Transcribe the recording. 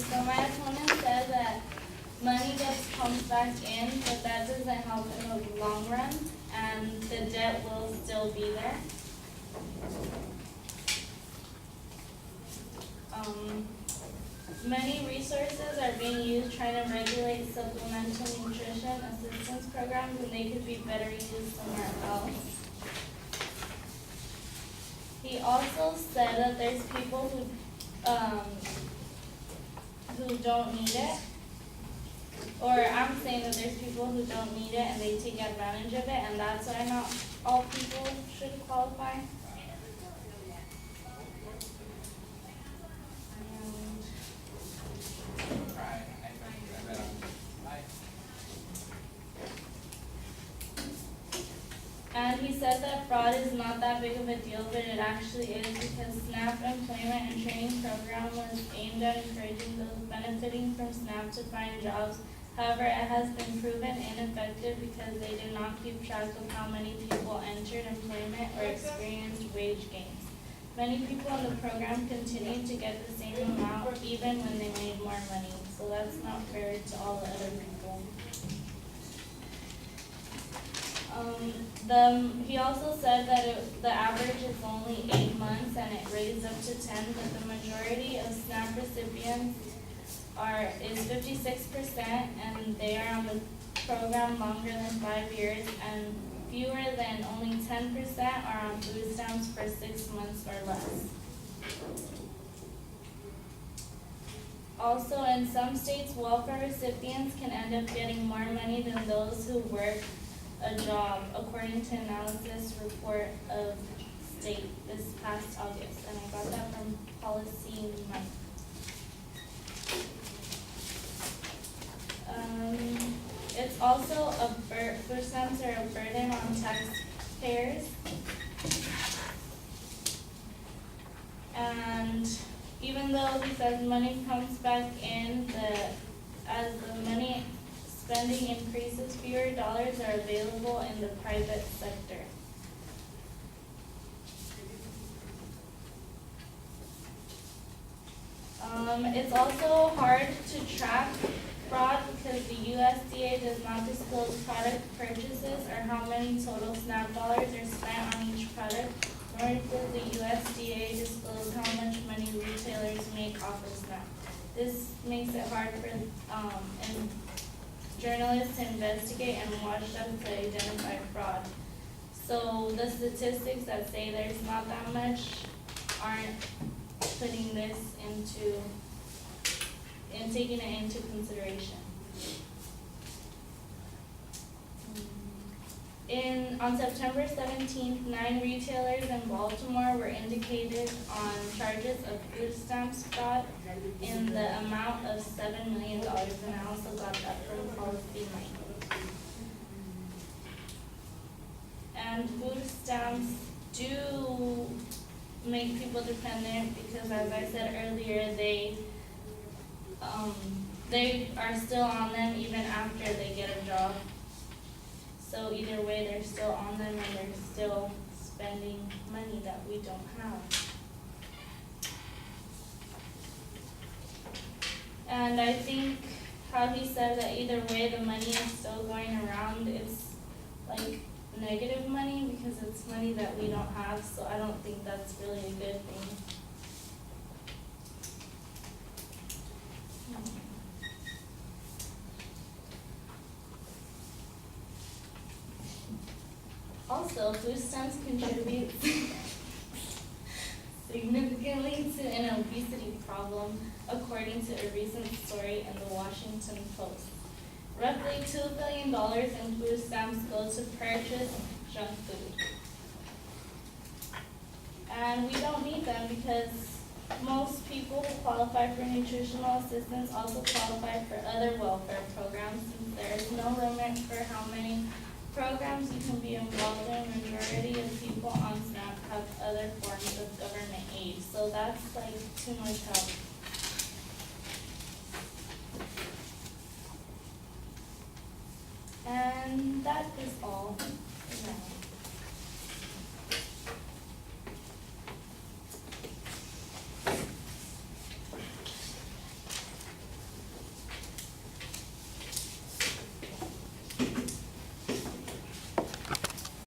So my opponent said that money gets pumped back in, but that doesn't help in the long run, and the debt will still be there. Many resources are being used trying to regulate supplemental nutrition assistance programs, and they could be better used somewhere else. He also said that there's people who don't need it, or I'm saying that there's people who don't need it and they take advantage of it, and that's why not all people should qualify. And he said that fraud is not that big of a deal, but it actually is, because SNAP Employment and Training Program was aimed at encouraging those benefiting from SNAP to find jobs. However, it has been proven ineffective because they did not keep track of how many people entered employment or experienced wage gains. Many people in the program continued to get the same amount even when they made more money, so that's not fair to all the other people. He also said that the average is only 8 months and it raised up to 10, but the majority of SNAP recipients is 56%, and they are on the program longer than 5 years, and fewer than only 10% are on food stamps for 6 months or less. Also, in some states, welfare recipients can end up getting more money than those who work a job, according to analysis report of state this past August, and I got that from Policy Month. It's also food stamps are a burden on taxpayers, and even though he says money comes back in, as the money spending increases, fewer dollars are available in the private sector. It's also hard to track fraud because the USDA does not disclose product purchases or how many total SNAP dollars are spent on each product, nor does the USDA disclose how much money retailers make off of SNAP. This makes it hard for journalists to investigate and watchdogs to identify fraud. So the statistics that say there's not that much aren't putting this and taking it into consideration. On September 17th, 9 retailers in Baltimore were indicated on charges of food stamps fraud in the amount of $7 million, and I also got that from Policy Month. And food stamps do make people dependent because, as I said earlier, they are still on them even after they get a job. So either way, they're still on them and they're still spending money that we don't have. And I think how he said that either way the money is still going around, it's like negative money because it's money that we don't have, so I don't think that's really a good thing. Also, food stamps contribute significantly to an obesity problem, according to a recent story in the Washington Post. Roughly $2 billion in food stamps go to purchase junk food. And we don't need them because most people who qualify for nutritional assistance also qualify for other welfare programs, since there is no limit for how many programs you can be involved in. Majority of people on SNAP have other forms of government aid, so that's like too much help. And that is all for now.